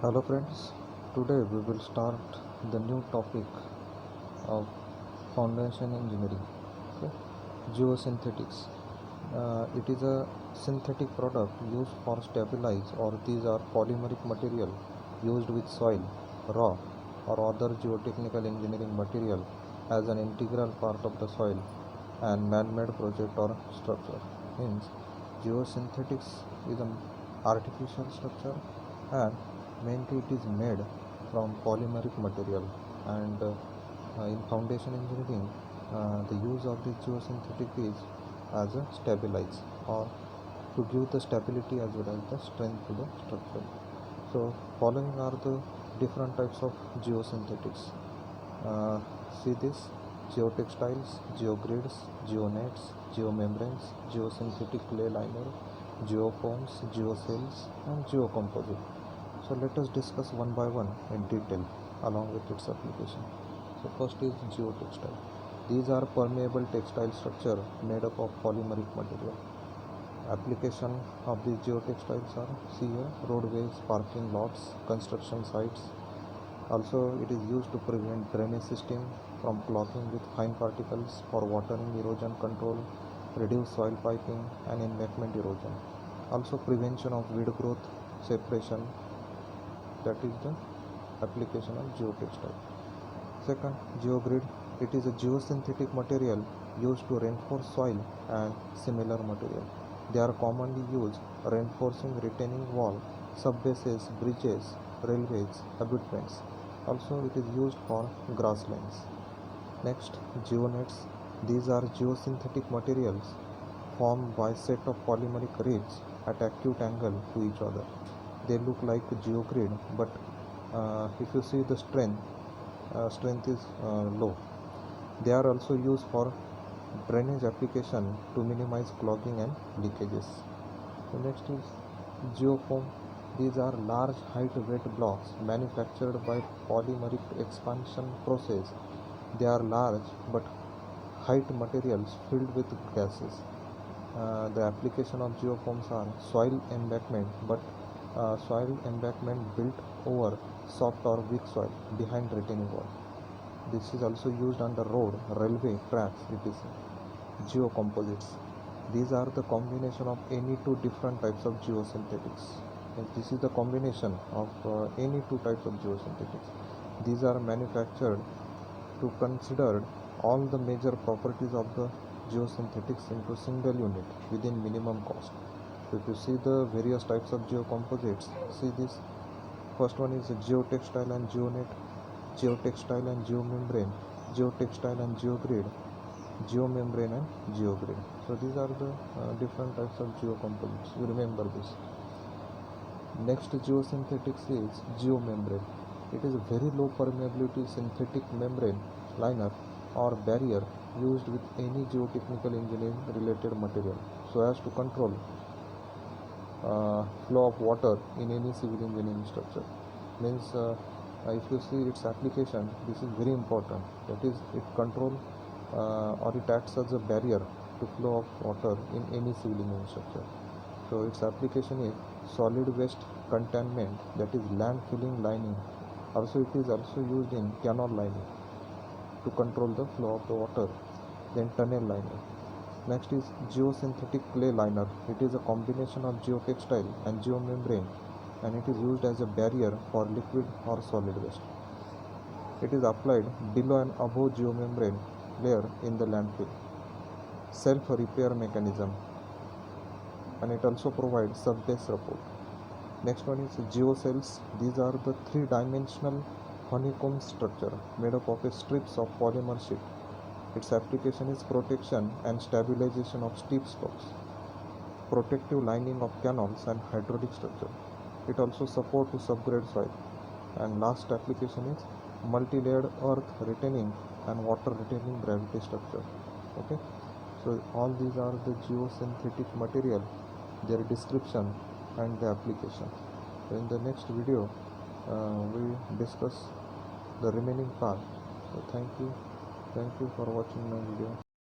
Hello friends, today we will start the new topic of foundation engineering. Okay? Geosynthetics. It is a synthetic product used for stabilize, or these are polymeric material used with soil, rock or other geotechnical engineering material as an integral part of the soil and man-made project or structure. Means geosynthetics is an artificial structure, and mainly it is made from polymeric material. And in foundation engineering, the use of this geosynthetic is as a stabilize, or to give the stability as well as the strength to the structure. So following are the different types of geosynthetics. uh, See this: geotextiles, geogrids, geonets, geomembranes, geosynthetic clay liner, geofoams, geocells and geocomposite. So let us discuss one by one in detail along with its application. So first is geotextile. These are permeable textile structure made up of polymeric material. Application of these geotextiles are, see here, roadways, parking lots, construction sites. Also it is used to prevent drainage system from clogging with fine particles, for watering, erosion control, reduce soil piping and embankment erosion. Also prevention of weed growth, separation. That is the application of geotextile. Second, geogrid. It is a geosynthetic material used to reinforce soil and similar material. They are commonly used reinforcing retaining wall, subbases, bridges, railways, abutments. Also, it is used for grasslands. Next, geonets. These are geosynthetic materials formed by set of polymeric ribs at acute angle to each other. They look like geogrid, but if you see the strength is low. They are also used for drainage application to minimize clogging and leakages. So next is geofoam. These are large height weight blocks manufactured by polymeric expansion process. They are large but height materials filled with gases. The application of geofoams are soil embankment, but soil embankment built over soft or weak soil behind retaining wall. This is also used on the road, railway, tracks, etc. Geocomposites. These are the combination of any two different types of geosynthetics. And this is the combination of any two types of geosynthetics. These are manufactured to consider all the major properties of the geosynthetics into single unit within minimum cost. So if you see the various types of geocomposites, see this. First one is geotextile and geonet, geotextile and geomembrane, geotextile and geogrid, geomembrane and geogrid. So these are the different types of geocomposites. You remember this. Next geosynthetics is geomembrane. It is a very low permeability synthetic membrane, liner or barrier used with any geotechnical engineering related material so as to control flow of water in any civil engineering structure. Means if you see its application, this is very important. That is, it control or it acts as a barrier to flow of water in any civil engineering structure. So its application is solid waste containment, that is land filling lining. Also it is also used in canal lining to control the flow of the water. Then tunnel lining. Next is geosynthetic clay liner. It is a combination of geotextile and geomembrane, and it is used as a barrier for liquid or solid waste. It is applied below and above geomembrane layer in the landfill. Self-repair mechanism, and it also provides subbase support. Next one is geocells. These are the three-dimensional honeycomb structure made up of strips of polymer sheet. Its application is protection and stabilization of steep slopes, protective lining of canals and hydraulic structure. It also supports to subgrade soil. And last application is multi-layered earth retaining and water retaining gravity structure. Okay, so all these are the geosynthetic material, their description and the application. So in the next video we discuss the remaining part. So thank you for watching my video.